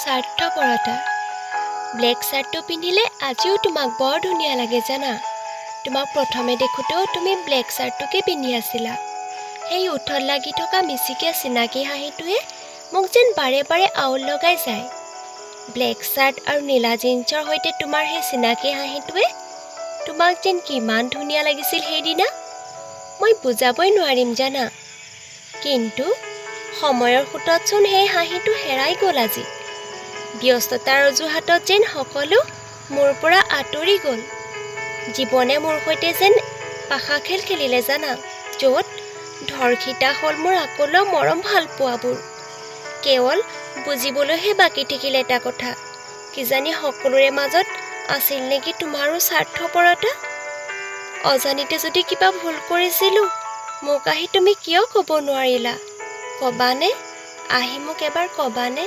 স্বাৰ্থপৰতা। Black শ্বাৰ্টটো পিন্ধিলে আজিও তোমাক বৰ ধুনীয়া লাগে জানা। তোমাক প্ৰথমে দেখোঁতেও তুমি ব্লেক শ্বাৰ্টটোকে পিন্ধি আছিলা। সেই ওঠত লাগি থকা মিচিকে চিনাকি হাঁহিটোৱে মোক যেন বাৰে বাৰে আউল লগাই যায়। ব্লেক শ্বাৰ্ট আৰু নীলা জিন্সৰ সৈতে তোমাৰ সেই চিনাকি হাঁহিটোৱে তোমাক যেন কিমান ধুনীয়া লাগিছিল সেইদিনা, মই বুজাবই নোৱাৰিম জানা। কিন্তু সময়ৰ সোঁততচোন সেই হাঁহিটো হেৰাই গ'ল আজি। ব্যস্ততাৰ অজুহাতত যেন সকলো মোৰ পৰা আঁতৰি গ'ল। জীৱনে মোৰ সৈতে যেন পাশা খেল খেলিলে জানা, য'ত ধৰ্ষিতা হ'ল মোৰ আকলো মৰম ভাল পোৱাবোৰ। কেৱল বুজিবলৈহে বাকী থাকিল এটা কথা, কিজানি সকলোৰে মাজত আছিল নেকি তোমাৰো স্বাৰ্থপৰতা। অজানিতে যদি কিবা ভুল কৰিছিলোঁ, মোক আহি তুমি কিয় ক'ব নোৱাৰিলা? ক'বানে? আহি মোক এবাৰ ক'বানে?